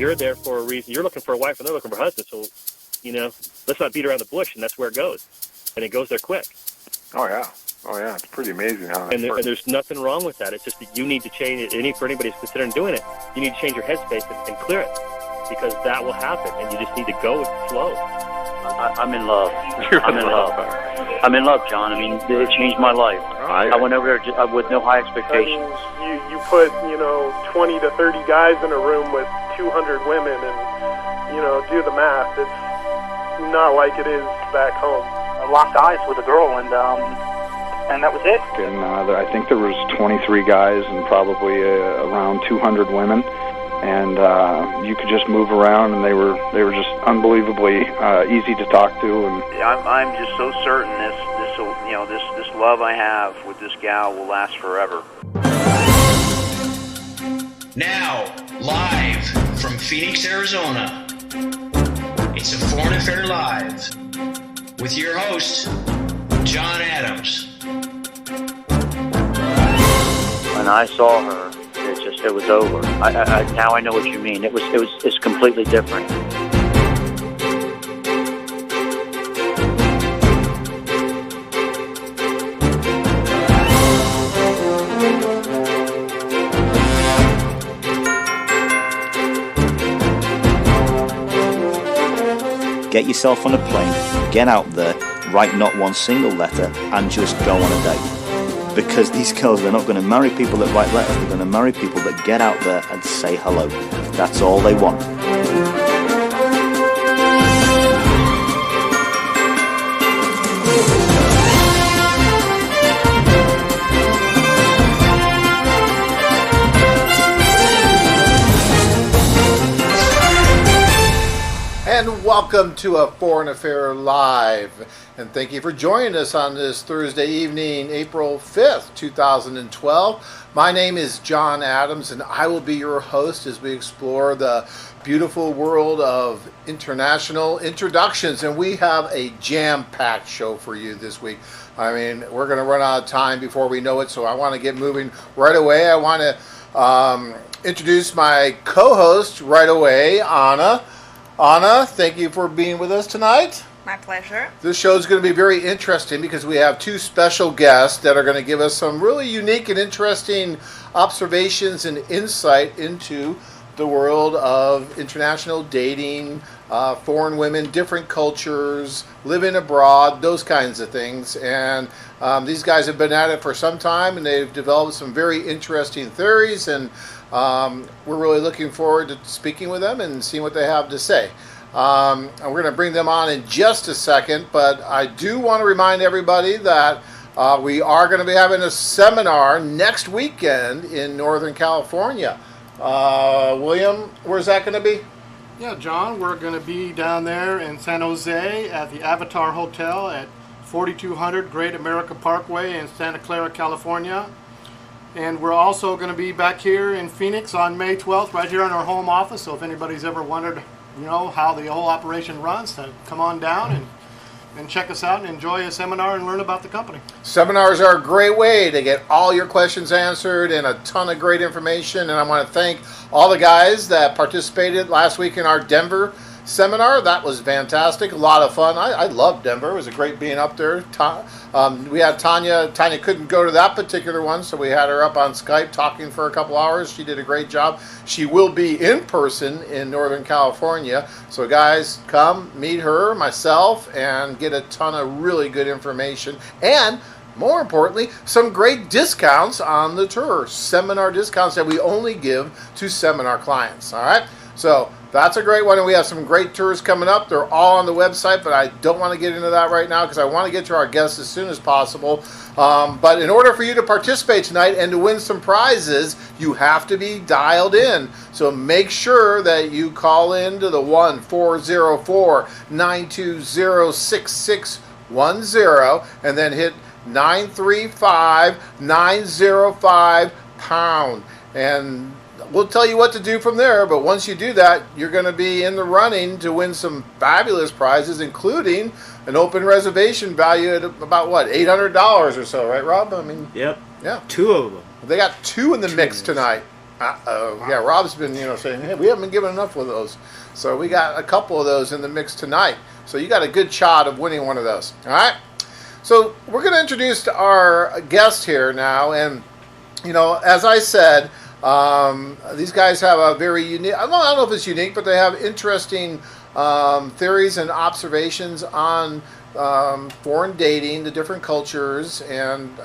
you're there for a reason. You're looking for a wife and they're looking for a husband. So, let's not beat around the bush, and that's where it goes. And it goes there quick. Oh, yeah. It's pretty amazing how that works. And there's nothing wrong with that. It's just that you need to change it. For anybody who's considering doing it, you need to change your headspace and clear it, because that will happen, and you just need to go with the flow. I'm in love. I'm in love. I'm in love, John. I mean, it changed my life. I went over there with no high expectations. I mean, you put 20 to 30 guys in a room with 200 women, and do the math. It's not like it is back home. I locked eyes with a girl, and that was it. And I think there was 23 guys and probably around 200 women, and you could just move around, and they were just unbelievably easy to talk to. And I'm just so certain this love I have with this gal will last forever. Now, live from Phoenix, Arizona, it's a Foreign Affair Live with your host, John Adams. When I saw her, it was over. Now I know what you mean. It's completely different. Get yourself on a plane, get out there, write not one single letter, and just go on a date. Because these girls, they're not going to marry people that write letters, they're going to marry people that get out there and say hello. That's all they want. And welcome to A Foreign Affair Live. And thank you for joining us on this Thursday evening, April 5th, 2012. My name is John Adams, and I will be your host as we explore the beautiful world of international introductions. And we have a jam-packed show for you this week. I mean, we're going to run out of time before we know it, so I want to get moving right away. I want to introduce my co-host right away, Anna. Anna, thank you for being with us tonight. My pleasure. This show is going to be very interesting because we have two special guests that are going to give us some really unique and interesting observations and insight into the world of international dating, foreign women, different cultures, living abroad, those kinds of things. And these guys have been at it for some time, and they've developed some very interesting theories, and we're really looking forward to speaking with them and seeing what they have to say. And we're going to bring them on in just a second, but I do want to remind everybody that we are going to be having a seminar next weekend in Northern California. William, where's that going to be? Yeah, John, we're going to be down there in San Jose at the Avatar Hotel at 4200 Great America Parkway in Santa Clara, California. And we're also going to be back here in Phoenix on May 12th, right here in our home office. So if anybody's ever wondered, how the whole operation runs, to come on down and check us out and enjoy a seminar and learn about the company. Seminars are a great way to get all your questions answered and a ton of great information. And I want to thank all the guys that participated last week in our Denver seminar. That was fantastic. A lot of fun. I loved Denver. It was a great being up there. We had Tanya. Tanya couldn't go to that particular one, so we had her up on Skype talking for a couple hours. She did a great job. She will be in person in Northern California. So guys, come meet her, myself, and get a ton of really good information. And more importantly, some great discounts on the tour. Seminar discounts that we only give to seminar clients. All right? So that's a great one, and we have some great tours coming up. They're all on the website, but I don't want to get into that right now because I want to get to our guests as soon as possible. But in order for you to participate tonight and to win some prizes, you have to be dialed in. So make sure that you call in to the 1-404-920-6610 and then hit 935-905-pound. And we'll tell you what to do from there, but once you do that, you're going to be in the running to win some fabulous prizes, including an open reservation value at about, $800 or so, right, Rob? I mean, yep. Yeah. Two of them. They got two in the mix tonight. Uh-oh. Yeah, Rob's been, saying, hey, we haven't been given enough of those. So we got a couple of those in the mix tonight. So you got a good shot of winning one of those. All right? So we're going to introduce our guest here now. And, as I said, these guys have a very unique, I don't know if it's unique, but they have interesting theories and observations on foreign dating, the different cultures, and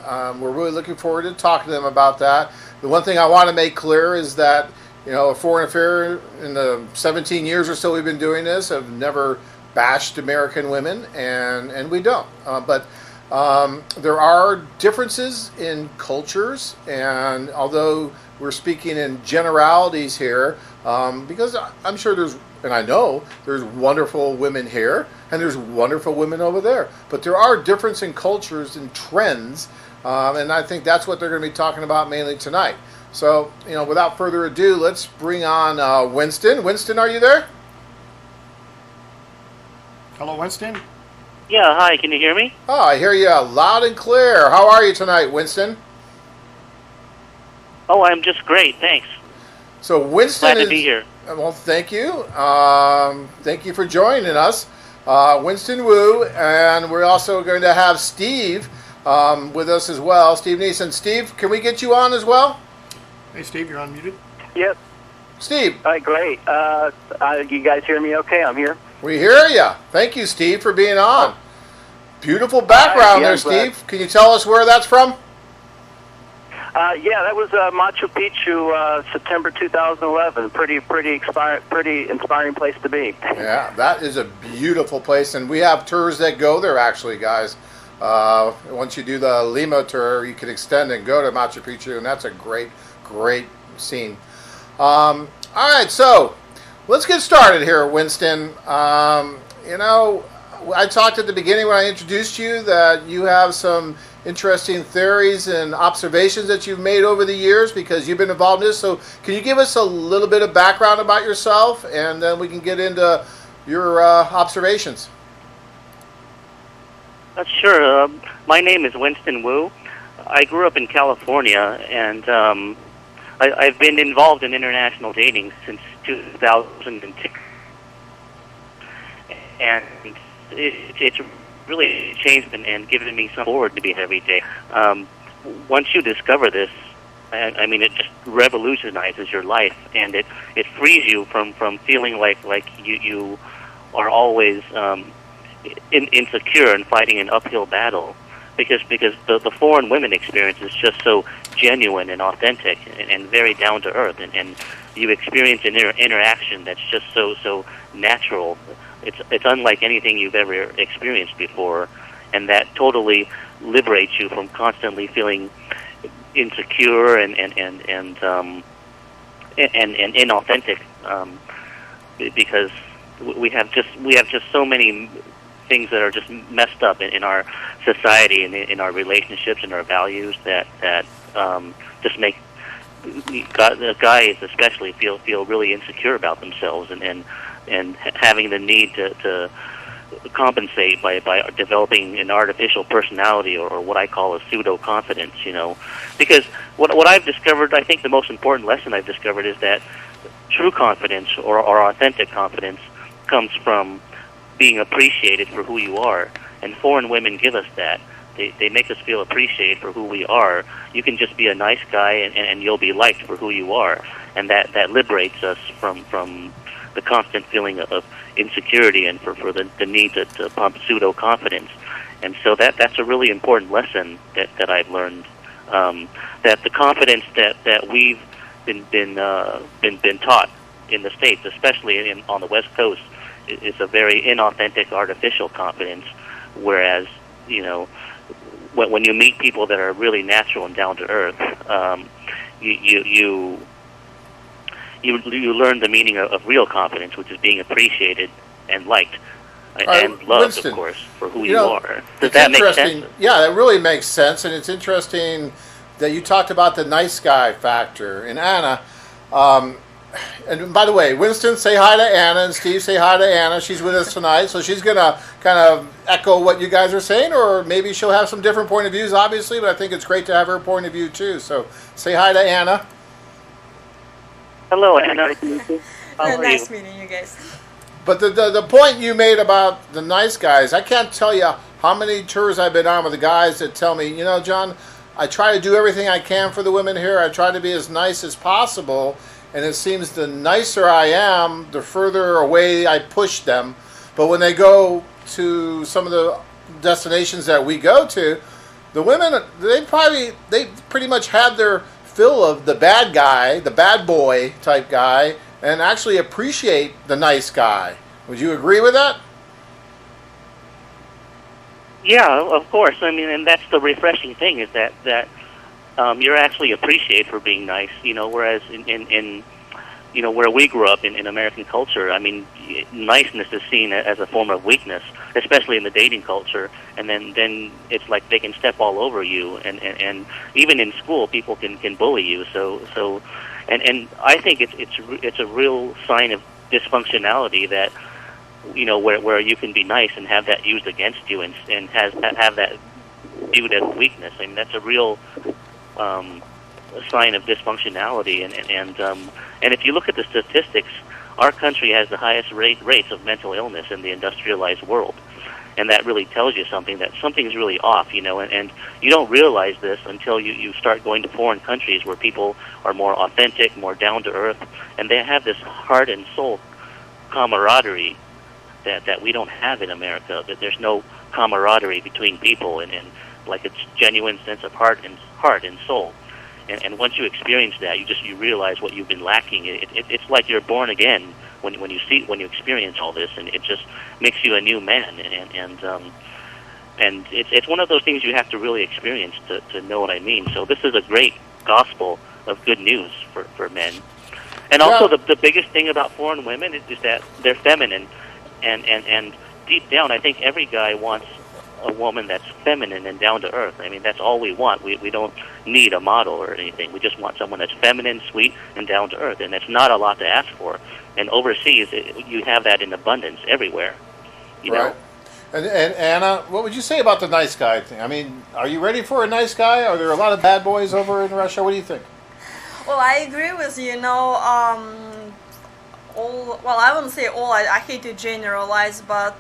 we're really looking forward to talking to them about that. The one thing I want to make clear is that, a foreign affair in the 17 years or so we've been doing this have never bashed American women, and we don't. But there are differences in cultures, and although we're speaking in generalities here, because I'm sure and I know there's wonderful women here, and there's wonderful women over there. But there are differences in cultures and trends, and I think that's what they're going to be talking about mainly tonight. So, without further ado, let's bring on Winston. Winston, are you there? Hello, Winston. Yeah, hi, can you hear me? Oh, I hear you loud and clear. How are you tonight, Winston? Oh, I'm just great, thanks. So Winston Glad to be here. Well, thank you. Thank you for joining us. Winston Wu, and we're also going to have Steve with us as well. Steve Neeson. Steve, can we get you on as well? Hey, Steve, you're unmuted. Yep. Steve. All right, great. You guys hear me okay? I'm here. We hear you. Thank you, Steve, for being on. Beautiful background there, Steve. Can you tell us where that's from? Yeah, that was Machu Picchu, September 2011. Pretty inspiring place to be. Yeah, that is a beautiful place, and we have tours that go there, actually, guys. Once you do the Lima tour, you can extend and go to Machu Picchu, and that's a great scene. All right, so let's get started here, Winston. I talked at the beginning when I introduced you that you have some interesting theories and observations that you've made over the years because you've been involved in this. So can you give us a little bit of background about yourself, and then we can get into your observations? Sure. My name is Winston Wu. I grew up in California, and I've been involved in international dating since 2002. And it's really changed and given me some forward to be every day. Once you discover this, it just revolutionizes your life, and it frees you from feeling like you are always insecure and fighting an uphill battle, because the foreign women experience is just so genuine and authentic and very down to earth, and you experience an interaction that's just so natural. It's unlike anything you've ever experienced before, and that totally liberates you from constantly feeling insecure and inauthentic, because we have just so many things that are just messed up in our society and in our relationships and our values that just make guys especially feel really insecure about themselves and having the need to compensate by developing an artificial personality or what I call a pseudo-confidence, Because what I've discovered, I think the most important lesson I've discovered is that true confidence or authentic confidence comes from being appreciated for who you are. And foreign women give us that. They make us feel appreciated for who we are. You can just be a nice guy and you'll be liked for who you are. And that liberates us from the constant feeling of insecurity and for the need to pump pseudo-confidence. And so that's a really important lesson that I've learned, that the confidence that we've been taught in the States, especially on the West Coast, is a very inauthentic, artificial confidence, whereas, when you meet people that are really natural and down to earth, you learn the meaning of real confidence, which is being appreciated and liked and loved, Winston, of course, for who you are. Does that make sense? Yeah, that really makes sense, and it's interesting that you talked about the nice guy factor. And Anna, and by the way, Winston, say hi to Anna, and Steve, say hi to Anna. She's with us tonight, so she's going to kind of echo what you guys are saying, or maybe she'll have some different point of views, obviously, but I think it's great to have her point of view, too. So say hi to Anna. Hello, Anna. How are Nice you? meeting you guys. But the point you made about the nice guys, I can't tell you how many tours I've been on with the guys that tell me, you know, John, I try to do everything I can for the women here. I try to be as nice as possible. And it seems the nicer I am, the further away I push them. But when they go to some of the destinations that we go to, the women, they pretty much had their fill of the bad guy, the bad boy type guy, and actually appreciate the nice guy. Would you agree with that? Yeah, of course. I mean, and that's the refreshing thing is that you're actually appreciated for being nice. You know, whereas in you know where we grew up in American culture, I mean, niceness is seen as a form of weakness, especially in the dating culture. And then it's like they can step all over you, and even in school, people can bully you. So. And I think it's a real sign of dysfunctionality that, you know, where you can be nice and have that used against you and have that viewed as weakness. I mean, that's a real sign of dysfunctionality. And if you look at the statistics, our country has the highest rates of mental illness in the industrialized world. And that really tells you something, that something's really off, you know, and you don't realize this until you start going to foreign countries where people are more authentic, more down to earth, and they have this heart and soul camaraderie that we don't have in America, that there's no camaraderie between people and like a genuine sense of heart and soul. And once you experience that, you realize what you've been lacking. It's like you're born again when you experience all this, and it just makes you a new man. And it's one of those things you have to really experience to know what I mean. So this is a great gospel of good news for men. And also the biggest thing about foreign women is that they're feminine, and deep down, I think every guy wants a woman that's feminine and down to earth. I mean, that's all we want. We don't need a model or anything. We just want someone that's feminine, sweet, and down to earth. And that's not a lot to ask for. And overseas, you have that in abundance everywhere. You know? And Anna, what would you say about the nice guy thing? I mean, are you ready for a nice guy? Are there a lot of bad boys over in Russia? What do you think? Well, I agree with you. You know, I wouldn't say all. I hate to generalize, but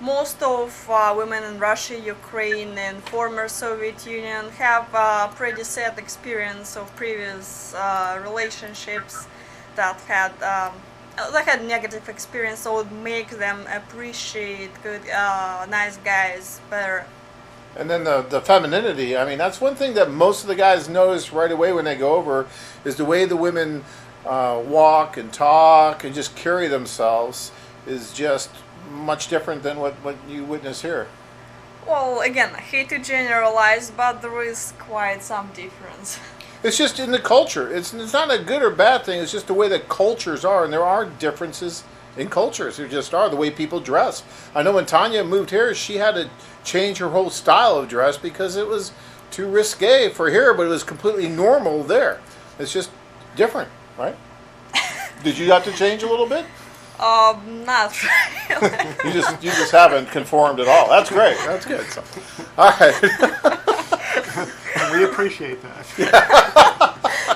most of women in Russia, Ukraine, and former Soviet Union have a pretty sad experience of previous relationships that had negative experience, so it would make them appreciate good, nice guys better. And then the femininity, I mean, that's one thing that most of the guys notice right away when they go over, is the way the women walk and talk and just carry themselves is just much different than what you witness here. Well, again, I hate to generalize, but there is quite some difference. It's just in the culture. It's not a good or bad thing. It's just the way that cultures are, and there are differences in cultures. There just are, the way people dress. I know when Tanya moved here, she had to change her whole style of dress because it was too risque for here, but it was completely normal there. It's just different, right? Did you have to change a little bit? Not really. You just haven't conformed at all. That's great. That's good. So, all right. We appreciate that. You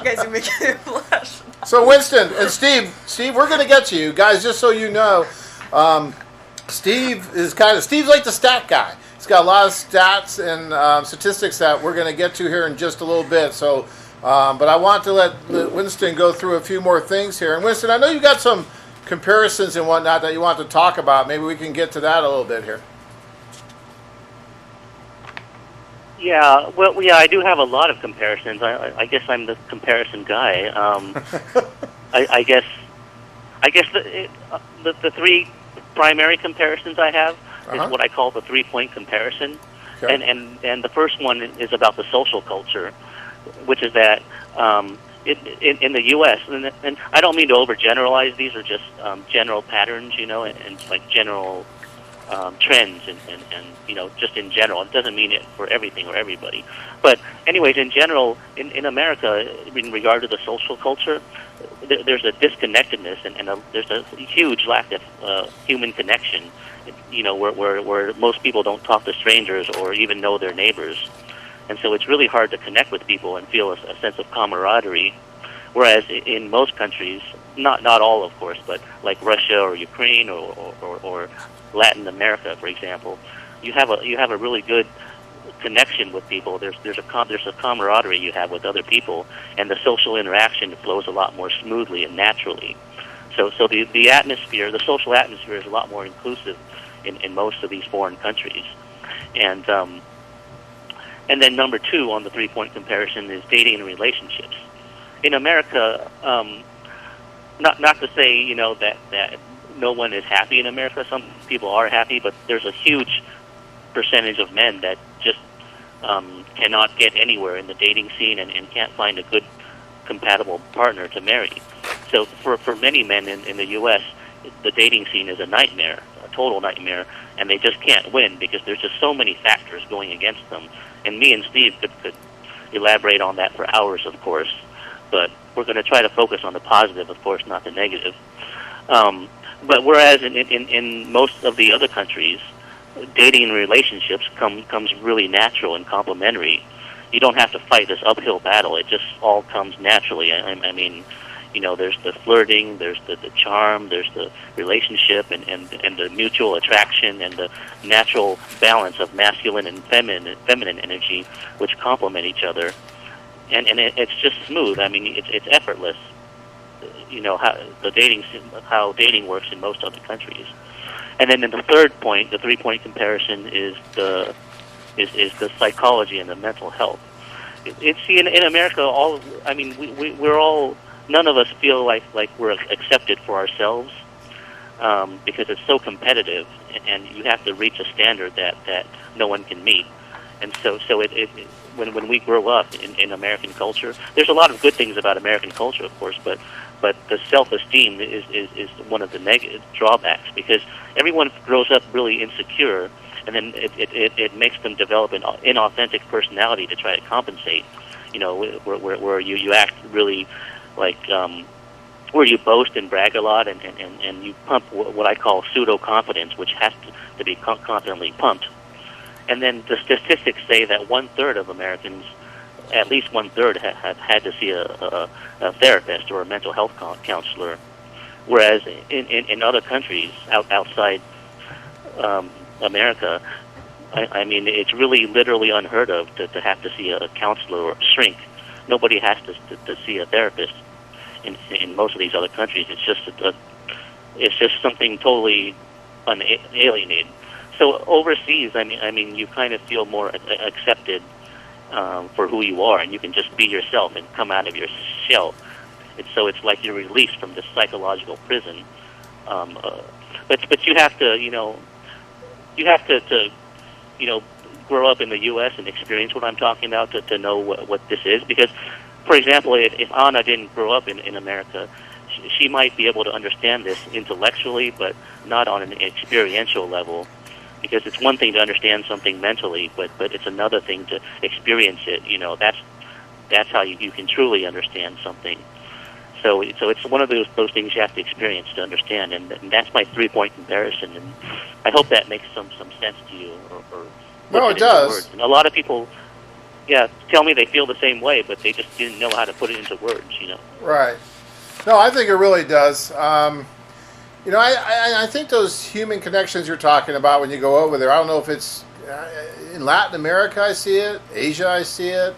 guys are making me blush. So Winston and Steve, we're going to get to you guys. Just so you know, Steve's like the stat guy. He's got a lot of stats and statistics that we're going to get to here in just a little bit. So, but I want to let Winston go through a few more things here. And Winston, I know you got some comparisons and whatnot that you want to talk about. Maybe we can get to that a little bit here. Yeah, well, yeah, I do have a lot of comparisons. I guess I'm the comparison guy. I guess the three primary comparisons I have is what I call the 3-point comparison, okay. and the first one is about the social culture, which is that in the U.S. and I don't mean to overgeneralize. These are just general patterns, you know, and like general trends and you know, just in general. It doesn't mean it for everything or everybody. But anyways, in general, in America, in regard to the social culture, there's a disconnectedness and there's a huge lack of human connection, you know, where most people don't talk to strangers or even know their neighbors. And so it's really hard to connect with people and feel a sense of camaraderie. Whereas in most countries, not all, of course, but like Russia or Ukraine or Latin America, for example, you have a really good connection with people. There's a camaraderie you have with other people, and the social interaction flows a lot more smoothly and naturally. So the atmosphere, the social atmosphere, is a lot more inclusive in most of these foreign countries. And then number two on the 3-point comparison is dating and relationships. In America, not to say that no one is happy in America. Some people are happy, but there's a huge percentage of men that just cannot get anywhere in the dating scene and can't find a good compatible partner to marry. So for many men in the U.S., the dating scene is a nightmare, a total nightmare, and they just can't win because there's just so many factors going against them. And me and Steve could elaborate on that for hours, of course, but we're going to try to focus on the positive, of course, not the negative. But whereas in most of the other countries, dating and relationships comes really natural and complementary. You don't have to fight this uphill battle. It just all comes naturally. I mean, there's the flirting, there's the charm, there's the relationship, and the mutual attraction, and the natural balance of masculine and feminine energy, which complement each other. And it's just smooth. I mean, it's effortless. How dating works in most other countries. And then in the third point, the 3-point comparison is the psychology and the mental health. In America, we're all, none of us feel like we're accepted for ourselves because it's so competitive, and you have to reach a standard that no one can meet. And so when we grow up in American culture, there's a lot of good things about American culture, of course, but the self-esteem is one of the negative drawbacks, because everyone grows up really insecure, and then it makes them develop an inauthentic personality to try to compensate. Where you act really like where you boast and brag a lot, and you pump what I call pseudo-confidence, which has to be constantly pumped. And then the statistics say that 1/3 of Americans, at least 1/3, have had to see a therapist or a mental health counselor, whereas in other countries outside America, I mean, it's really literally unheard of to have to see a counselor or a shrink. Nobody has to see a therapist in most of these other countries. It's just something totally alienated. So overseas, I mean, you kind of feel more accepted for who you are, and you can just be yourself and come out of your shell. So it's like you're released from this psychological prison. But you have to, grow up in the U.S. and experience what I'm talking about to know what this is. Because, for example, if Anna didn't grow up in America, she might be able to understand this intellectually, but not on an experiential level. Because it's one thing to understand something mentally, but it's another thing to experience it. That's how you can truly understand something. So it's one of those things you have to experience to understand, and that's my 3-point comparison. And I hope that makes some sense to you. No, it does. And a lot of people, tell me they feel the same way, but they just didn't know how to put it into words. Right. No, I think it really does. I think those human connections you're talking about when you go over there, I don't know if it's in Latin America, I see it, Asia, I see it,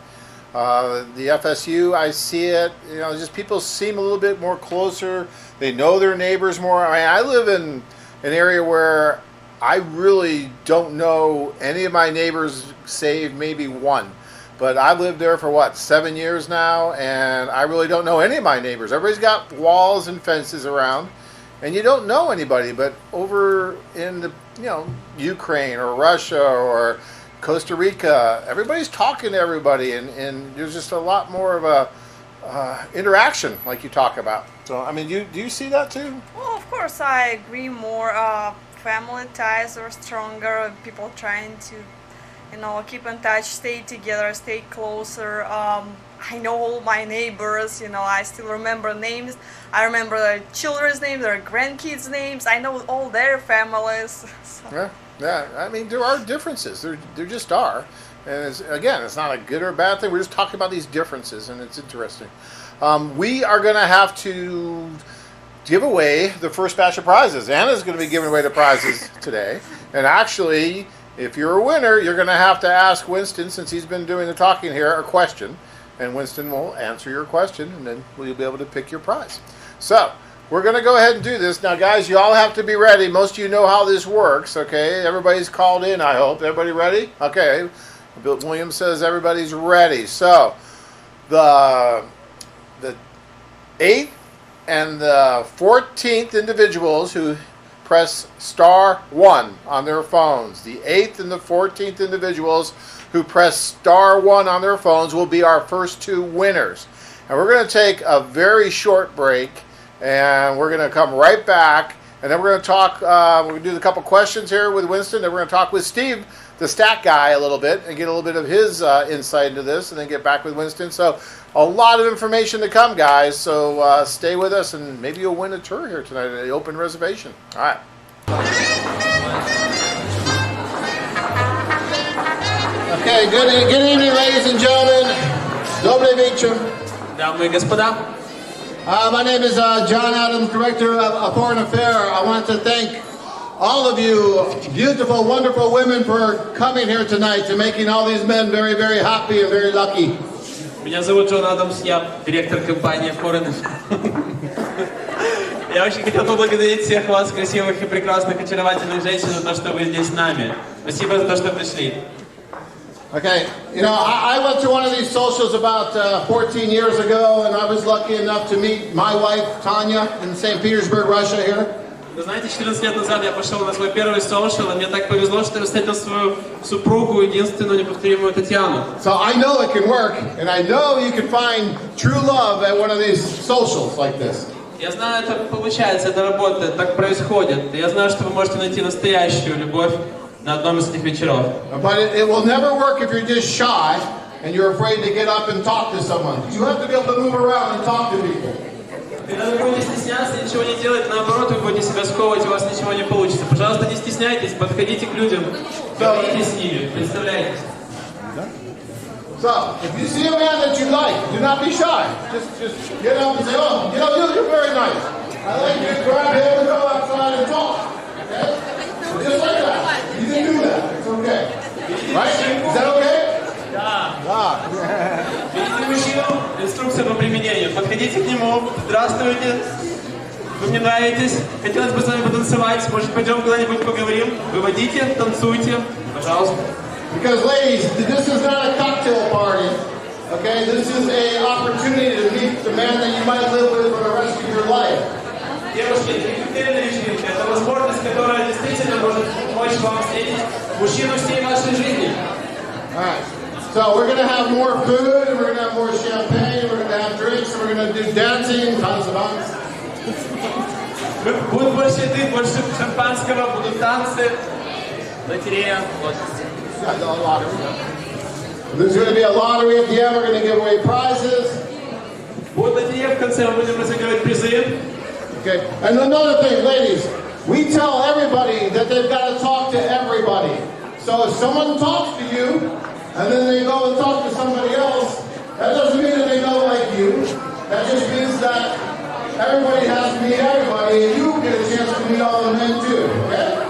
the FSU, I see it. Just people seem a little bit more closer. They know their neighbors more. I mean, I live in an area where I really don't know any of my neighbors save maybe one. But I've lived there for 7 years now, and I really don't know any of my neighbors. Everybody's got walls and fences around. And you don't know anybody, but over in the Ukraine or Russia or Costa Rica, everybody's talking to everybody, and there's just a lot more of a interaction, like you talk about. So, I mean, do you see that too? Well, of course, I agree more. Family ties are stronger. People trying to, keep in touch, stay together, stay closer. I know all my neighbors, I still remember names. I remember their children's names, their grandkids' names. I know all their families. So. Yeah. I mean, there are differences. There just are. And it's not a good or a bad thing. We're just talking about these differences, and it's interesting. We are going to have to give away the first batch of prizes. Anna's going to be giving away the prizes today. And actually, if you're a winner, you're going to have to ask Winston, since he's been doing the talking here, a question. And Winston will answer your question, and then you'll be able to pick your prize. So, we're going to go ahead and do this. Now, guys, you all have to be ready. Most of you know how this works, okay? Everybody's called in, I hope. Everybody ready? Okay. Bill Williams says everybody's ready. So, the 8th and the 14th individuals who press *1 on their phones, the 8th and the 14th individuals who press *1 on their phones will be our first 2 winners. And we're going to take a very short break, and we're going to come right back, and then we're going to talk, we're going to do a couple questions here with Winston, then we're going to talk with Steve, the stat guy, a little bit, and get a little bit of his insight into this, and then get back with Winston. So a lot of information to come, guys, so stay with us, and maybe you'll win a tour here tonight at the Open Reservation. All right. Okay, good evening, ladies and gentlemen. Добрый вечер. Дамы и господа. My name is John Adams, Director of Foreign Affairs. I want to thank all of you beautiful, wonderful women for coming here tonight and making all these men very, very happy and very lucky. Меня зовут Джон Адамс, я директор компании Foreign. Я очень хотел поблагодарить всех вас, красивых и прекрасных, очаровательных женщин, за то, что вы здесь с нами. Спасибо за то, что пришли. Okay, you know, I went to one of these socials about 14 years ago, and I was lucky enough to meet my wife, Tanya, in St. Petersburg, Russia, here. Вы знаете, 14 лет назад я пошел на свой первый social, и мне так повезло, что я встретил свою супругу, единственную неповторимую Татьяну. So I know it can work, and I know you can find true love at one of these socials like this. Я знаю, это получается, это работает, так происходит. Я знаю, что вы можете найти настоящую любовь на одном из этих вечеров. But it will never work if you're just shy and you're afraid to get up and talk to someone. You have to be able to move around and talk to people. Когда вы будете стесняться, ничего не делать, наоборот, вы будете себя сковывать, у вас ничего не получится. Пожалуйста, не стесняйтесь, подходите к людям, говорите с ними, представляйтесь. So, if you see a man that you like, do not be shy. Just get up and say, oh, you know, you're very nice. I like you to grab him and go outside and talk. Okay? So just like that. You can do that. It's okay. Right? Is that okay? Да. Видите мужчину? Инструкция по применению. Подходите к нему. Здравствуйте. Вы мне нравитесь. Хотелось бы с вами потанцевать. Может, пойдем куда-нибудь поговорим? Выводите, танцуйте. Пожалуйста. Because ladies, this is not a cocktail party. Okay? This is an opportunity to meet the man that you might live with for the rest of your life. Девушки, это не коктейльная вечеринка. Это возможность, которая действительно может помочь вам встретить мужчину всей вашей жизни. All right. So we're going to have more food, and we're going to have more champagne, and we're going to have drinks, and we're going to do dancing, tons of dance. Будет больше еды, больше шампанского, будут танцы, лотерея. Yeah, a lottery. There's going to be a lottery at the end. We're going to give away prizes. Будет лотерея, в конце мы будем разыгрывать призы. Okay. And another thing, ladies, we tell everybody that they've got to talk to everybody. So if someone talks to you, and then they go and talk to somebody else, that doesn't mean that they don't like you. That just means that everybody has to meet everybody, and you get a chance to meet all the men too, okay?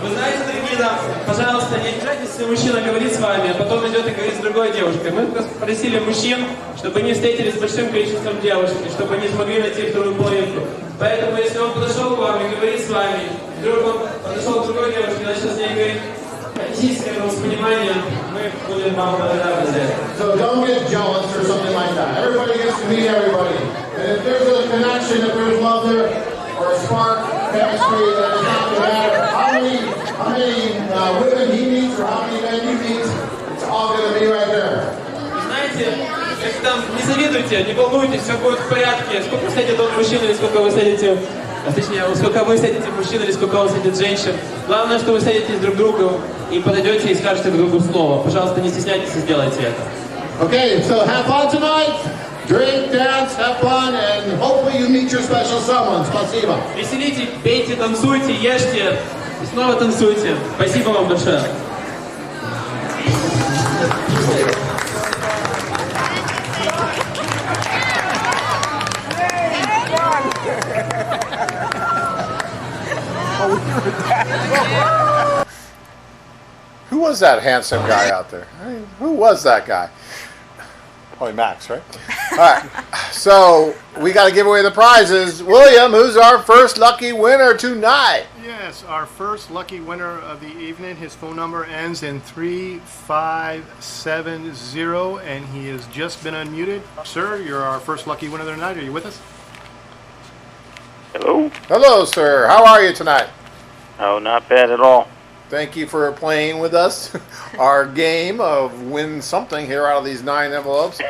Вы знаете, дорогие дамы, пожалуйста, не обижайтесь, если мужчина говорит с вами, а потом идет и говорит с другой девушкой. Мы просили мужчин, чтобы они встретились с большим количеством девушек, и чтобы они смогли найти вторую половинку. Поэтому, если он подошел к вам и говорит с вами, вдруг он подошел к другой девушке и начал с ней говорить, относитесь к этому с пониманием, мы будем вам благодарны за это. So don't get jealous or something like that. Everybody gets to meet everybody. And if there's a connection, if there's love there, or a spark, chemistry, then it's not going to matter how many women he meets or how many men you meet, it's all going to be right there. Знаете, как там, не завидуйте, не волнуйтесь, все будет в порядке. Сколько сядет он мужчин или сколько вы сядете, точнее, сколько вы сядете мужчин или сколько вы сядет женщин. Главное, что вы сядетесь друг к другу и подойдете и скажете друг другу слово. Пожалуйста, не стесняйтесь и сделайте это. Okay, so have fun tonight. Drink, dance, have fun, and hopefully you meet your special someone. Спасибо. Веселитесь, пейте, танцуйте, ешьте и снова танцуйте. Спасибо вам большое. we were that. Who was that handsome guy out there? Who was that guy? Probably Max, right? All right. So we got to give away the prizes. William, who's our first lucky winner tonight? Yes, our first lucky winner of the evening. His phone number ends in 3570, and he has just been unmuted. Sir, you're our first lucky winner of the night. Are you with us? Hello? Hello, sir. How are you tonight? Oh, not bad at all. Thank you for playing with us. Our game of win something here out of these 9 envelopes.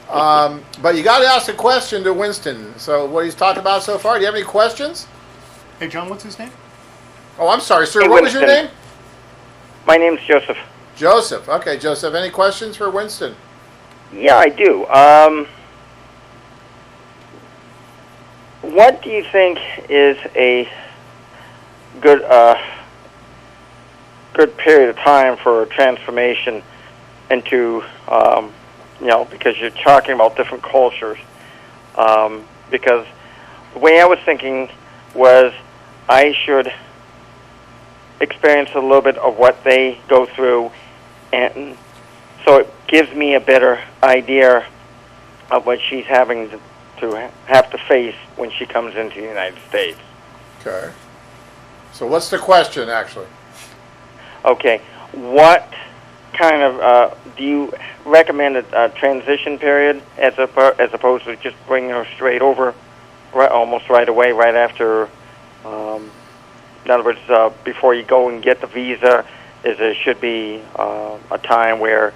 But you got to ask a question to Winston. So what he's talked about so far. Do you have any questions? Hey, John, what's his name? Oh, I'm sorry, sir. Hey, what Winston. was your name? My name's Joseph. Joseph. Okay, Joseph. Any questions for Winston? Yeah, I do. What do you think is a good good period of time for transformation into, because you're talking about different cultures. Because the way I was thinking was I should experience a little bit of what they go through, and so it gives me a better idea of what she's having to have to face when she comes into the United States. Okay. So what's the question, actually? Okay. What kind of do you recommend a transition period as opposed to just bringing her straight over, almost right away, right after? In other words, before you go and get the visa, there should be a time where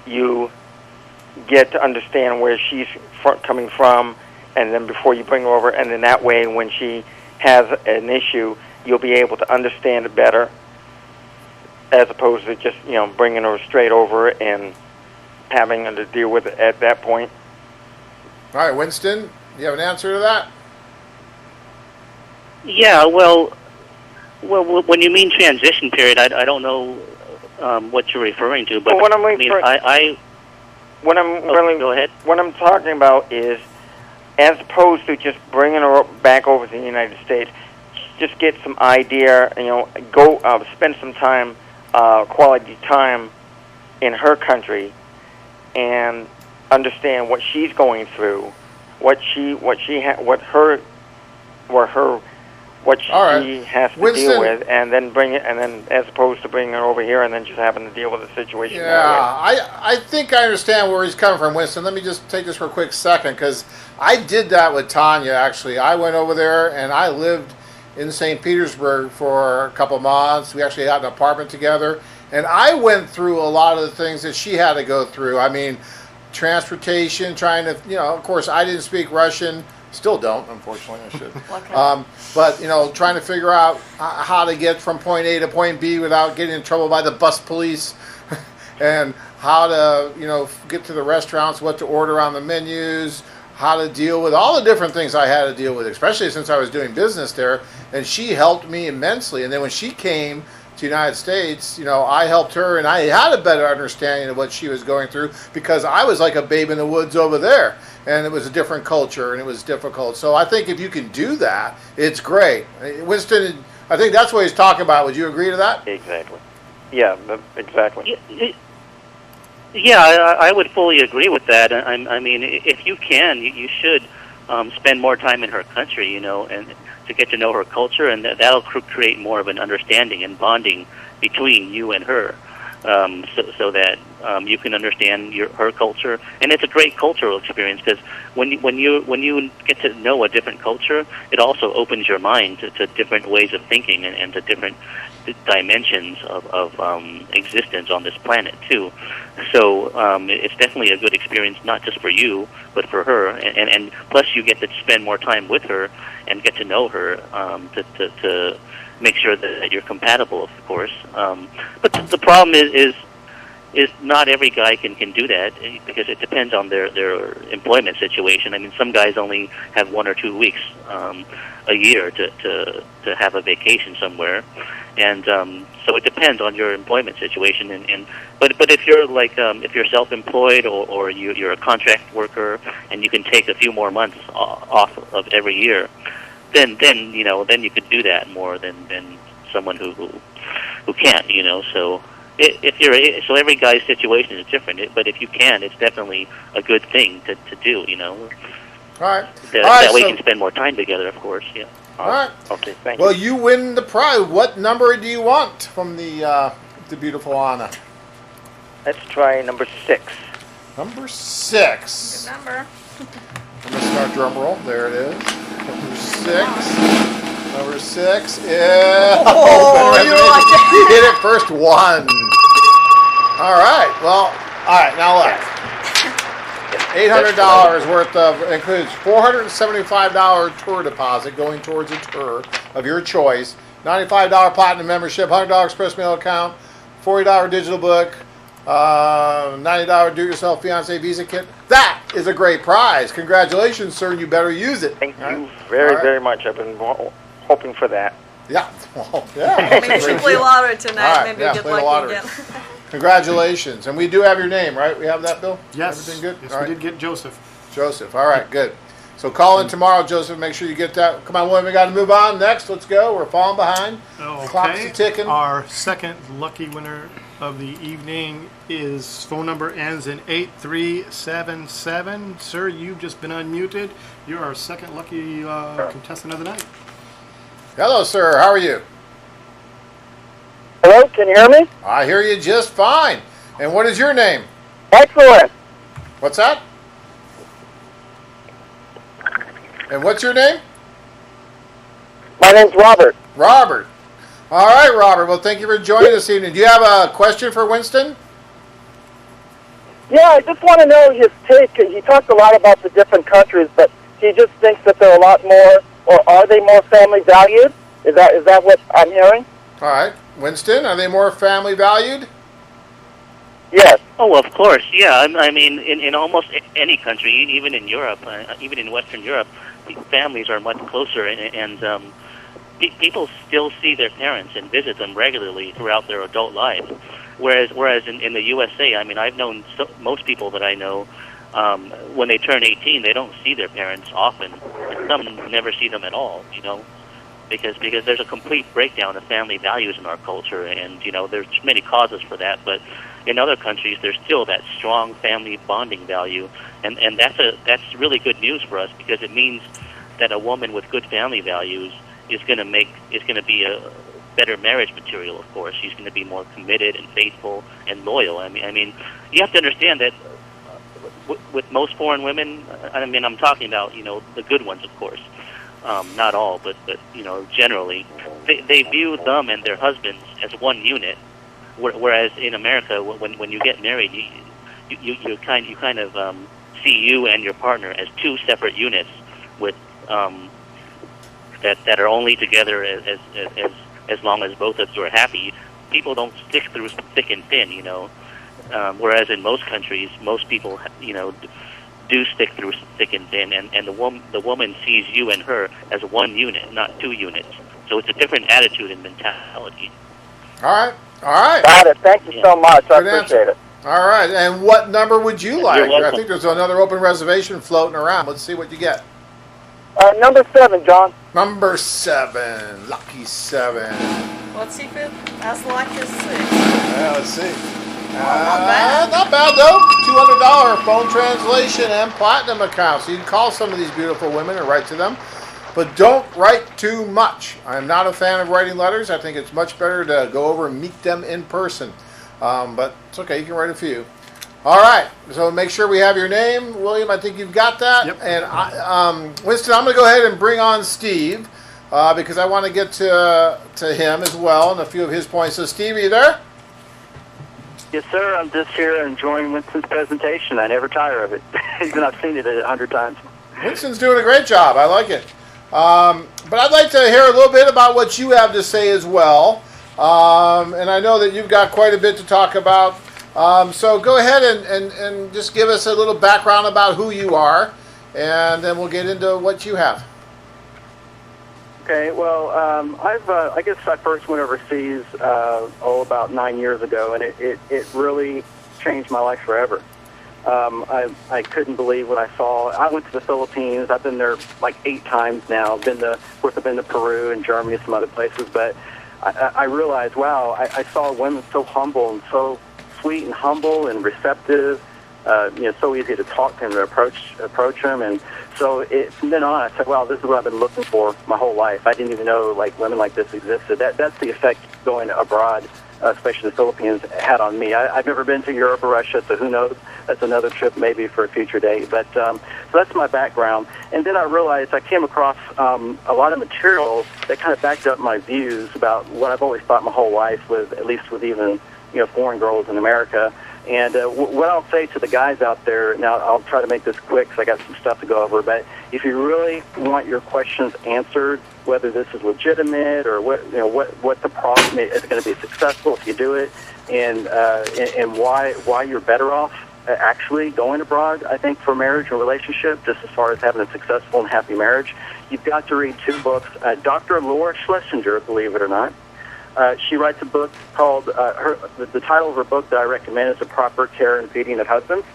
you get to understand where she's coming from, and then before you bring her over, and then that way, when she has an issue, you'll be able to understand it better, as opposed to just bringing her straight over and having her to deal with it at that point. All right, Winston, you have an answer to that? Yeah, well, when you mean transition period, I don't know what you're referring to, but what I'm go ahead. What I'm talking about is, as opposed to just bringing her back over to the United States, just get some idea, go spend some time, quality time in her country, and understand what she's going through, what she has to Winston, deal with, and then bring it, and then as opposed to bringing her over here and then just having to deal with the situation. Yeah, I think I understand where he's coming from, Winston. Let me just take this for a quick second, because I did that with Tanya, actually. I went over there, and I lived in St. Petersburg for a couple months. We actually had an apartment together, and I went through a lot of the things that she had to go through. I mean, transportation, trying to, of course, I didn't speak Russian. Still don't, unfortunately. I should. Okay. But, trying to figure out how to get from point A to point B without getting in trouble by the bus police, and how to, get to the restaurants, what to order on the menus, how to deal with all the different things I had to deal with, especially since I was doing business there. And she helped me immensely. And then when she came to the United States, I helped her, and I had a better understanding of what she was going through, because I was like a babe in the woods over there. And it was a different culture, and it was difficult. So I think if you can do that, it's great. Winston, I think that's what he's talking about. Would you agree to that? Exactly. Yeah, exactly. Yeah, I would fully agree with that. I mean, if you can, you should spend more time in her country, and to get to know her culture, and that'll create more of an understanding and bonding between you and her. So that you can understand her culture, and it's a great cultural experience, because when you get to know a different culture, it also opens your mind to different ways of thinking and to different dimensions of existence on this planet too. So it's definitely a good experience, not just for you but for her, and plus you get to spend more time with her and get to know her to make sure that you're compatible, of course. But the problem is not every guy can do that, because it depends on their employment situation. I mean, some guys only have 1 or 2 weeks a year to have a vacation somewhere, and so it depends on your employment situation. But if you're if you're self-employed or you're a contract worker and you can take a few more months off of every year, then you could do that more than someone who can't. So so every guy's situation is different. But if you can, it's definitely a good thing to do. All right. That way you can spend more time together, of course. Yeah. All right. Okay. Thank you. Well, you win the prize. What number do you want from the beautiful Anna? Let's try number 6. Number 6. Good number. I'm going to start drum roll. There it is. Number 6. Number 6 is... Oh, you hit it first one. All right. Well, all right. Now look. $800 worth of, includes $475 tour deposit going towards a tour of your choice, $95 platinum membership, $100 express mail account, $40 digital book, $90 do-it-yourself fiancé visa kit. That is a great prize. Congratulations, sir. You better use it. Thank you very much. I've been hoping for that. Yeah. Well, yeah. Maybe you should play lottery tonight. Right, Maybe you get play the lucky lottery. again. Congratulations. And we do have your name, right? We have that, Bill? Yes. Everything good? Yes, All right. we did get Joseph. Joseph. All right, good. So call in tomorrow, Joseph. Make sure you get that. Come on, William, we got to move on. Next, let's go. We're falling behind. Okay. Clock's ticking. Our second lucky winner of the evening is phone number ends in 8377. Sir, you've just been unmuted. You're our second lucky contestant of the night. Hello, sir. How are you? Hello, can you hear me? I hear you just fine. And what is your name? Excellent. What's that? And what's your name? My name's Robert. Robert. All right, Robert. Well, thank you for joining us this evening. Do you have a question for Winston? Yeah, I just want to know his take. He talked a lot about the different countries, but he just thinks that they're a lot more, or are they more family valued? Is that what I'm hearing? All right. Winston, are they more family valued? Yes. Oh, of course, yeah. I mean, in almost any country, even in Europe, even in Western Europe, families are much closer, and people still see their parents and visit them regularly throughout their adult lives. Whereas in the USA, I mean, I've known most people that I know, when they turn 18, they don't see their parents often, and some never see them at all, because there's a complete breakdown of family values in our culture, and there's many causes for that. But in other countries, there's still that strong family bonding value, and that's really good news for us, because it means that a woman with good family values is going to be a better marriage material. Of course, she's going to be more committed and faithful and loyal. I mean, you have to understand that with most foreign women, I mean, I'm talking about the good ones, of course. Not all, but generally, they view them and their husbands as one unit. Whereas in America, when you get married, you kind of see you and your partner as two separate units with that are only together as long as both of you are happy. People don't stick through thick and thin, whereas in most countries, most people do stick through thick and thin, and the woman sees you and her as one unit, not two units. So it's a different attitude and mentality. All right. Got it. Thank you so much. I appreciate it. All right. And what number would you like? You're welcome. I think there's another open reservation floating around. Let's see what you get. Number 7, John. Number 7. Lucky 7. Let's see if it as lucky as 6. Yeah, let's see. Not bad. Not bad, though. $200 phone translation and platinum account. So you can call some of these beautiful women and write to them. But don't write too much. I'm not a fan of writing letters. I think it's much better to go over and meet them in person. But it's okay. You can write a few. All right. So make sure we have your name. William, I think you've got that. Yep. And Winston, I'm going to go ahead and bring on Steve because I want to get to him as well and a few of his points. So, Steve, are you there? Yes, sir. I'm just here enjoying Winston's presentation. I never tire of it. Even I've seen it 100 times. Winston's doing a great job. I like it. But I'd like to hear a little bit about what you have to say as well. And I know that you've got quite a bit to talk about. So go ahead and just give us a little background about who you are, and then we'll get into what you have. Okay, well, I guess I first went overseas, about 9 years ago, and it really changed my life forever. I couldn't believe what I saw. I went to the Philippines. I've been there like 8 times now. Of course, I've been to Peru and Germany and some other places. But I realized, wow, I saw women so humble and so sweet and humble and receptive. So easy to talk to them, to approach them. And so from then on, I said, wow, this is what I've been looking for my whole life. I didn't even know like women like this existed. That's the effect going abroad, especially the Philippines, had on me. I've never been to Europe or Russia, so who knows? That's another trip maybe for a future date. But so that's my background. And then I realized I came across a lot of material that kind of backed up my views about what I've always thought my whole life, at least with even foreign girls in America. And what I'll say to the guys out there, now I'll try to make this quick because I got some stuff to go over, but if you really want your questions answered, whether this is legitimate or what the problem is going to be successful if you do it, and why you're better off actually going abroad, I think, for marriage and relationship, just as far as having a successful and happy marriage, you've got to read 2 books. Dr. Laura Schlesinger, believe it or not, she writes a book called, the title of her book that I recommend is The Proper Care and Feeding of Husbands.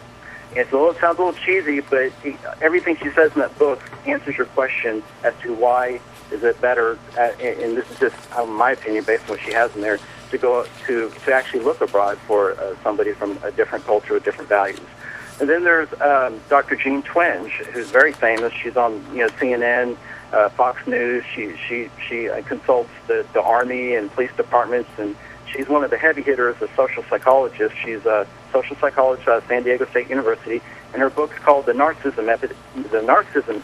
And it sounds a little cheesy, but everything she says in that book answers your question as to why is it better, and this is just my opinion based on what she has in there, to go to actually look abroad for somebody from a different culture with different values. And then there's Dr. Jean Twenge, who's very famous. She's on CNN, Fox News. She consults the Army and police departments, and she's one of the heavy hitters, a social psychologist. She's a social psychologist at San Diego State University, and her book's called The Narcissism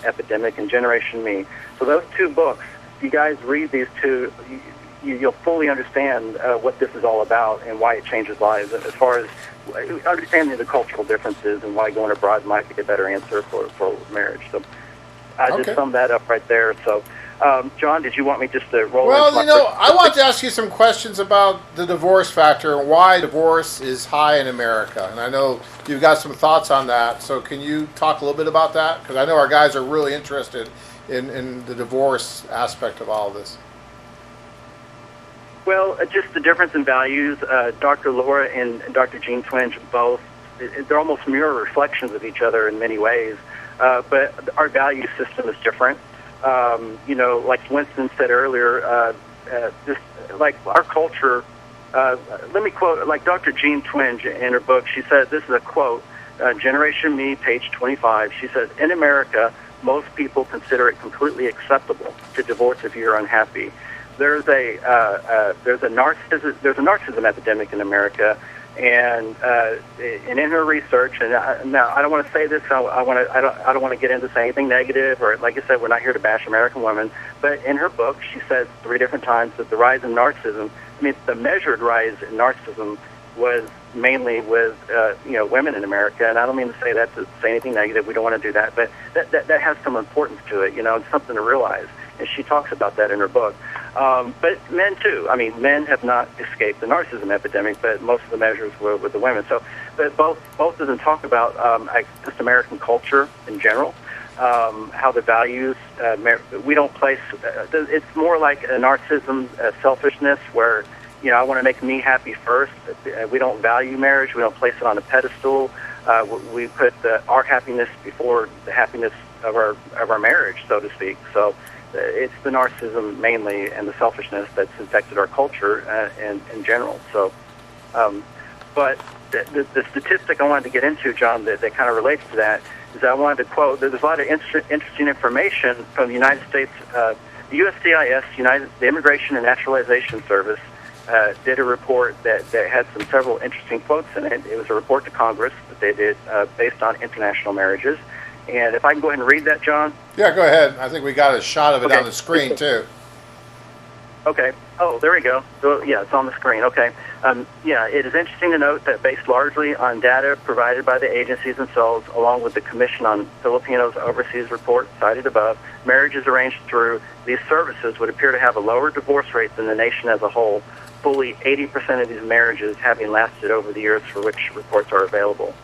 Epidemic and Generation Me. So those 2 books, if you guys read these 2, you'll fully understand what this is all about and why it changes lives, as far as understanding the cultural differences and why going abroad might be a better answer for marriage. So I just summed that up right there. So, John, did you want me just to roll? Well, I want to ask you some questions about the divorce factor and why divorce is high in America. And I know you've got some thoughts on that. So can you talk a little bit about that? Because I know our guys are really interested in the divorce aspect of all of this. Well, just the difference in values. Dr. Laura and Dr. Jean Twenge both, they're almost mirror reflections of each other in many ways. But our value system is different. Like Winston said earlier, just like our culture, let me quote, like Dr. Jean Twenge in her book, she said, this is a quote, Generation Me, page 25. She says, in America, most people consider it completely acceptable to divorce if you're unhappy. There's a narcissism epidemic in America, and in her research, and now I don't want to say this. I don't want to get into saying anything negative, or like I said, we're not here to bash American women. But in her book, she says 3 different times that the rise in narcissism, the measured rise in narcissism, was mainly with women in America. And I don't mean to say that to say anything negative. We don't want to do that, but that has some importance to it. It's something to realize. And she talks about that in her book. But men, too. Men have not escaped the narcissism epidemic, but most of the measures were with the women. So but both of them talk about just American culture in general, how the values, we don't place, it's more like a narcissism, selfishness, where, I want to make me happy first. We don't value marriage. We don't place it on a pedestal. We put our happiness before the happiness of our marriage, so to speak. So it's the narcissism mainly and the selfishness that's infected our culture in general. So, but the statistic I wanted to get into, John, that kind of relates to that, is I wanted to quote, there's a lot of interesting information from the United States, the USCIS, the Immigration and Naturalization Service, did a report that had several interesting quotes in it. It was a report to Congress that they did based on international marriages. And if I can go ahead and read that, John? Yeah, go ahead. I think we got a shot of it on the screen, too. Okay. Oh, there we go. So, yeah, it's on the screen. Okay. It is interesting to note that based largely on data provided by the agencies themselves, along with the Commission on Filipinos Overseas report cited above, marriages arranged through these services would appear to have a lower divorce rate than the nation as a whole, fully 80% of these marriages having lasted over the years for which reports are available.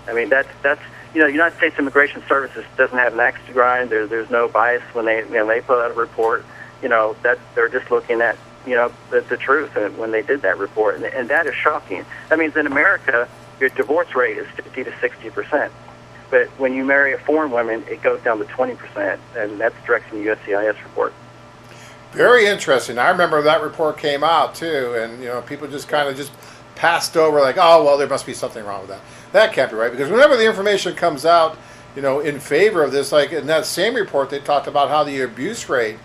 That's United States Immigration Services doesn't have an axe to grind. There's no bias when they put out a report. That they're just looking at the truth when they did that report, and that is shocking. That means in America, your divorce rate is 50 to 60%. But when you marry a foreign woman, it goes down to 20%, and that's direct from the USCIS report. Very interesting. I remember that report came out too, and people just kind of just passed over like, oh well, there must be something wrong with that. That can't be right, because whenever the information comes out, in favor of this, like in that same report, they talked about how the abuse rate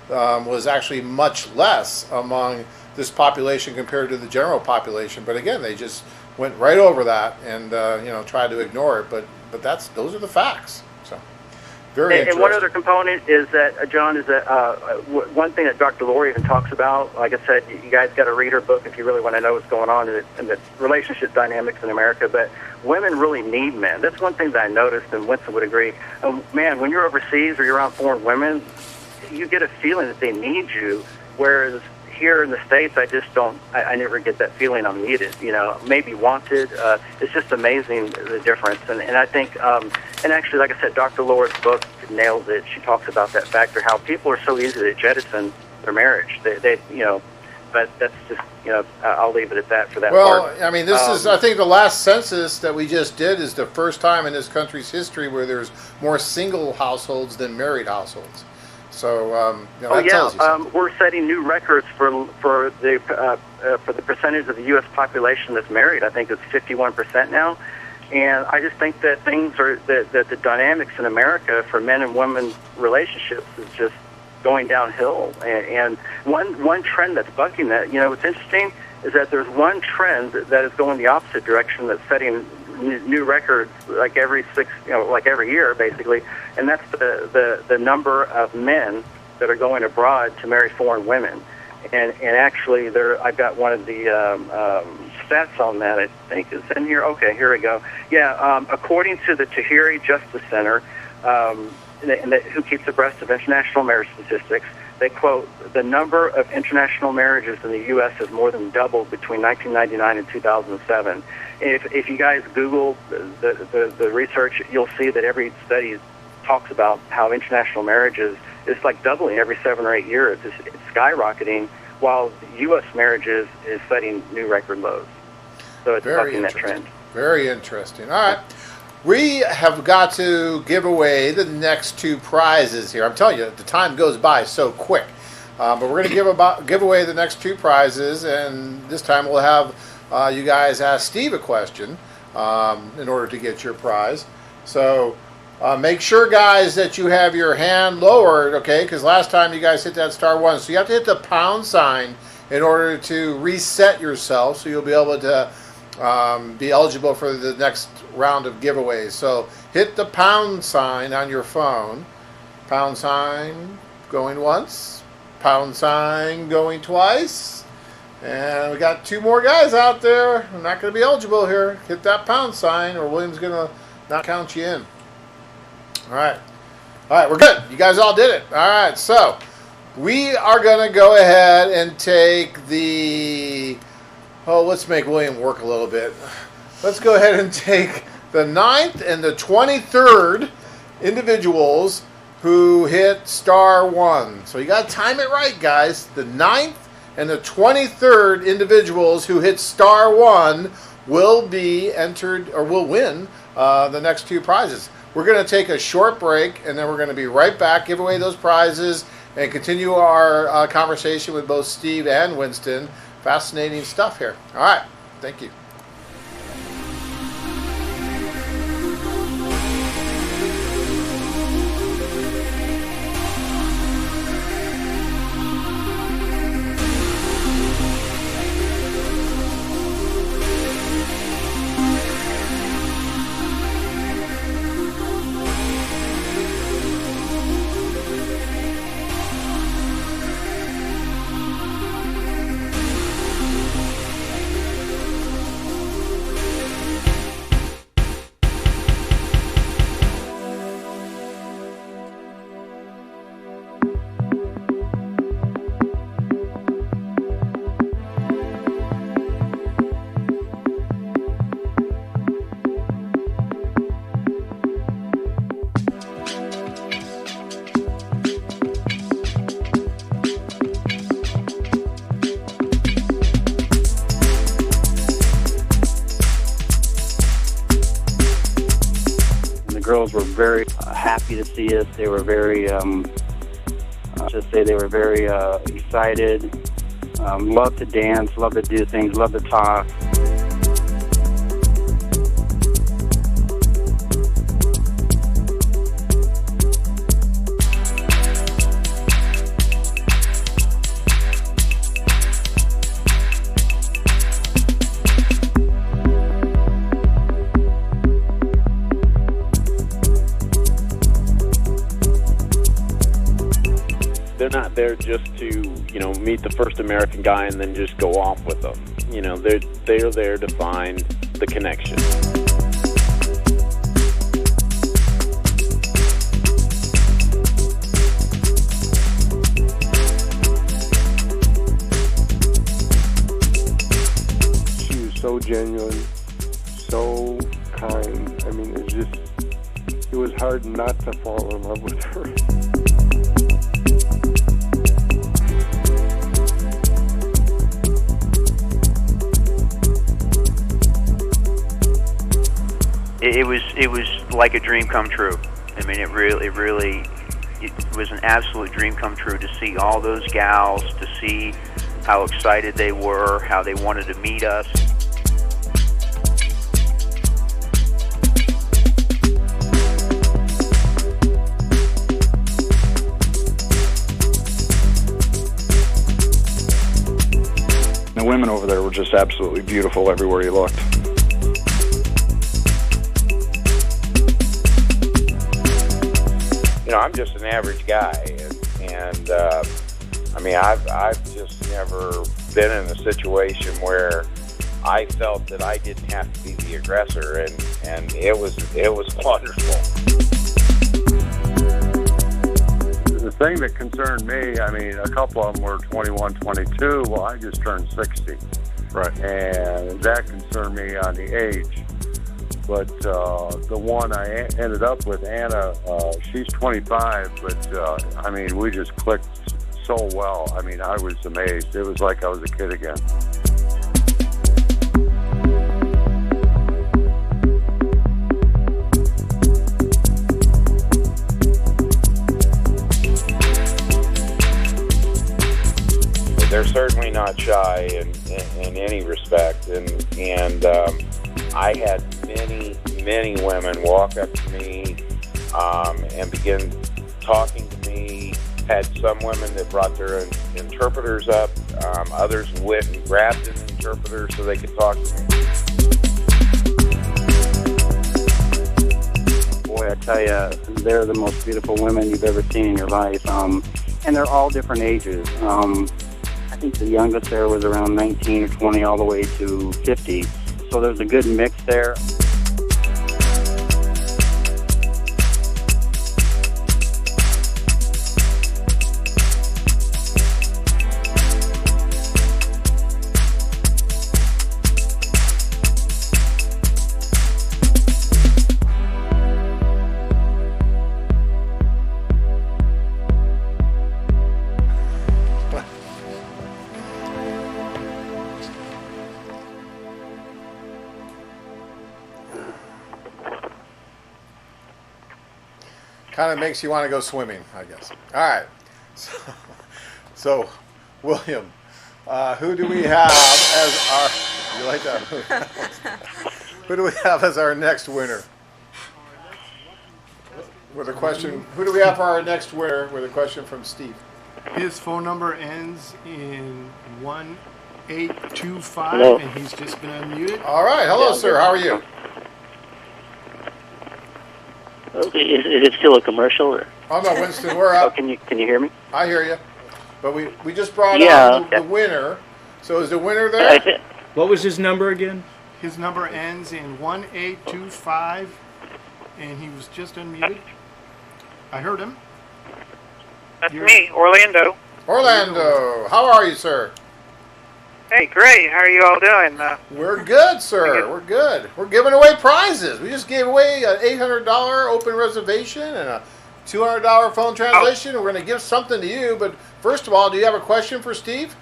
was actually much less among this population compared to the general population. But again, they just went right over that and tried to ignore it. But those are the facts. So very interesting. And one other component is that John, is that one thing that Dr. Lori even talks about. Like I said, you guys got to read her book if you really want to know what's going on in the relationship dynamics in America. But women really need men. That's one thing that I noticed, and Winston would agree. Man, when you're overseas or you're around foreign women, you get a feeling that they need you, whereas here in the States, I just don't. I never get that feeling I'm needed. Maybe wanted. It's just amazing the difference. And I think, and actually, like I said, Dr. Laura's book nails it. She talks about that factor, how people are so easy to jettison their marriage. They but that's just, I'll leave it at that for that part. Well, I mean, this is, I think the last census that we just did is the first time in this country's history where there's more single households than married households. So, that tells you something. We're setting new records for the percentage of the U.S. population that's married. I think it's 51% now, and I just think that that the dynamics in America for men and women relationships is just going downhill. And one trend that's bucking that, what's interesting is that there's one trend that is going the opposite direction, that's setting new records like every year basically, and that's the number of men that are going abroad to marry foreign women. And actually, I've got one of the stats on that. I think is in here. Okay, here we go. Yeah, according to the Tahiri Justice Center, who keeps abreast of international marriage statistics, they quote, the number of international marriages in the U.S. has more than doubled between 1999 and 2007. If you guys Google the research, you'll see that every study talks about how international marriages is like doubling every 7 or 8 years. It's skyrocketing, while U.S. marriages is setting new record lows. So it's bucking that trend. Very interesting. All right. We have got to give away the next 2 prizes here. I'm telling you, the time goes by so quick. But we're going to give away the next 2 prizes, and this time we'll have you guys ask Steve a question in order to get your prize. So make sure, guys, that you have your hand lowered, okay? Because last time you guys hit that *1. So you have to hit the pound sign in order to reset yourself, so you'll be able to be eligible for the next round of giveaways. So hit the pound sign on your phone. Pound sign going once. Pound sign going twice. And we got 2 more guys out there. I'm not going to be eligible here. Hit that pound sign or William's going to not count you in. All right. All right, we're good. You guys all did it. All right, so we are going to go ahead and take the... Oh, let's make William work a little bit. Let's go ahead and take the 9th and the 23rd individuals who hit *1. So you got to time it right, guys. The 9th and the 23rd individuals who hit *1 will be entered, or will win the next 2 prizes. We're going to take a short break, and then we're going to be right back, give away those prizes, and continue our conversation with both Steve and Winston. Fascinating stuff here. All right. Thank you. girls were very happy to see us. They were very, they were very excited. Loved to dance, loved to do things, loved to talk. They're not there just to, meet the first American guy and then just go off with them. They're there to find the connection. She was so genuine, so kind. I mean, it was hard not to fall in love with her. It was like a dream come true. I mean, it was an absolute dream come true to see all those gals, to see how excited they were, how they wanted to meet us. The women over there were just absolutely beautiful everywhere you looked. I'm just an average guy, and I've just never been in a situation where I felt that I didn't have to be the aggressor, and it was wonderful. The thing that concerned me, a couple of them were 21, 22. Well, I just turned 60. Right. And that concerned me on the age. But the one I ended up with, Anna, she's 25, but we just clicked so well. I was amazed. It was like I was a kid again. They're certainly not shy in any respect, and I had many women walk up to me and begin talking to me. Had some women that brought their interpreters up. Others went and grabbed an interpreter so they could talk to me. Boy, I tell you, they're the most beautiful women you've ever seen in your life. And they're all different ages. I think the youngest there was around 19 or 20 all the way to 50. So there's a good mix there. Kind of makes you want to go swimming, I guess. All right. So William, who do we have as our? You like that? Who do we have as our next winner? With a question, who do we have for our next winner? With a question from Steve. His phone number ends in 1825, Hello. and he's just been unmuted. All right. Hello, sir. How are you? Okay, is it still a commercial? Or? Oh no, Winston, we're up. Can you hear me? I hear you. But we just brought on the winner. So is the winner there? What was his number again? His number ends in 1825, and he was just unmuted. I heard him. That's me, Orlando. Orlando, how are you, sir? Hey, great. How are you all doing? We're good, sir. We're good. We're giving away prizes. We just gave away an $800 open reservation and a $200 phone translation. We're going to give something to you. But first of all, do you have a question for Steve?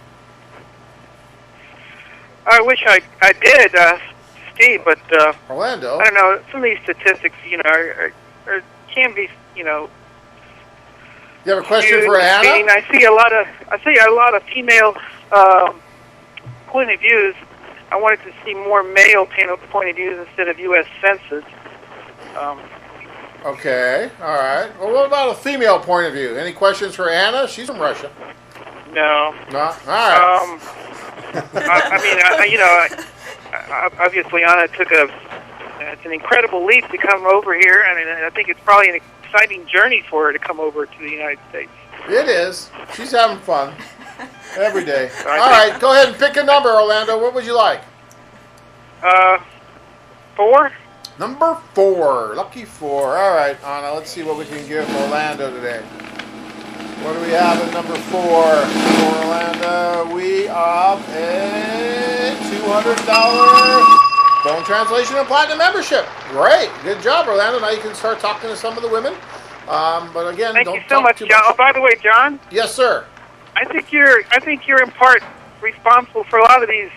I wish I did, Steve, but Orlando. I don't know. Some of these statistics, there can be, you know. You have a question for Anna? I see a lot of female point of views. I wanted to see more male point of views instead of U.S. Census. Okay, all right. Well, what about a female point of view? Any questions for Anna? She's from Russia. No. No? All right. Obviously Anna took it's an incredible leap to come over here. I mean, I think it's probably an exciting journey for her to come over to the United States. It is. She's having fun every day. All right, go ahead and pick a number, Orlando. What would you like? 4. Number 4. Lucky 4. All right, Anna, let's see what we can give Orlando today. What do we have at number 4 for Orlando? We have a $200 phone translation and platinum membership. Great. Good job, Orlando. Now you can start talking to some of the women. But again, thank don't you so much, John. Oh, by the way, John. Yes, sir. I think you're in part responsible for a lot of these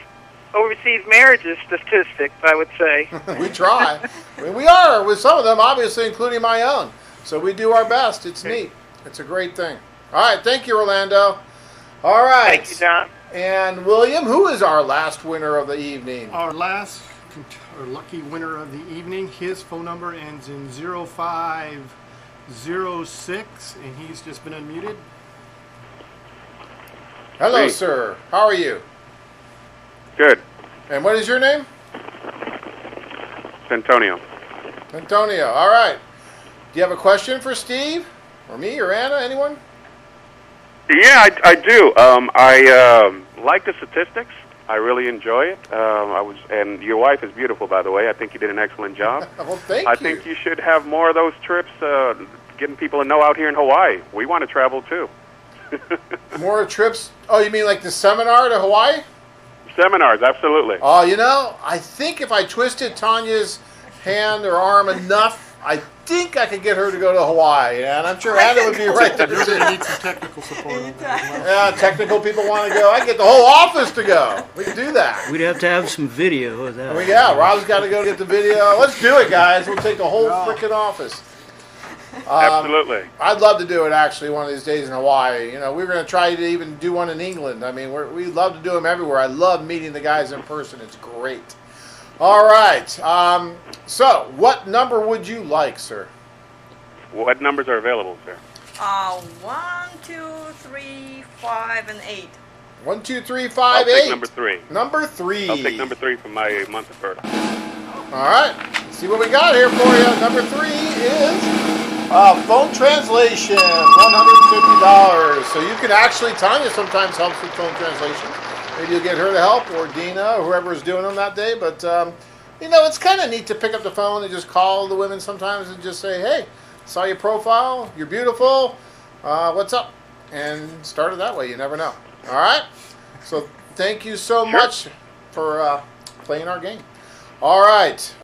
overseas marriages statistics, I would say. We try. I mean, we are with some of them, obviously, including my own. So we do our best. It's neat. It's a great thing. All right. Thank you, Orlando. All right. Thank you, John. And William, who is our last winner of the evening? Our last lucky winner of the evening, his phone number ends in 0506, and he's just been unmuted. Hello, sir. How are you? Good. And what is your name? Antonio. Antonio. All right. Do you have a question for Steve? Or me? Or Anna? Anyone? Yeah, I do. I like the statistics. I really enjoy it. And your wife is beautiful, by the way. I think you did an excellent job. Well, thank you. I think you should have more of those trips, getting people to know out here in Hawaii. We want to travel, too. More trips? Oh, you mean like the seminar to Hawaii? Seminars, absolutely. Oh, you know, I think if I twisted Tanya's hand or arm enough, I think I could get her to go to Hawaii. And I'm sure Anna would be right to do You're going to it. need some technical support on that as well. Yeah, technical people want to go. I get the whole office to go. We can do that. We'd have to have some video of that. Well, yeah, Rob's got to go get the video. Let's do it, guys. We'll take the whole freaking office. Absolutely. I'd love to do it, actually, one of these days in Hawaii. You know, we were going to try to even do one in England. I mean, we love to do them everywhere. I love meeting the guys in person. It's great. All right. So, what number would you like, sir? What numbers are available, sir? 1, 2, 3, 5, and 8. 1, 2, 3, 5, I'll 8. take number 3. Number 3. I'll take number 3 for my month of birth. All right. Let's see what we got here for you. Number 3 is phone translation, $150. So you can actually, Tanya sometimes helps with phone translations. Maybe you'll get her to help, or Dina, or whoever is doing them that day. But, you know, it's kind of neat to pick up the phone and just call the women sometimes and just say, hey, saw your profile, you're beautiful, what's up? And start it that way. You never know. All right? So thank you so much for playing our game. All right.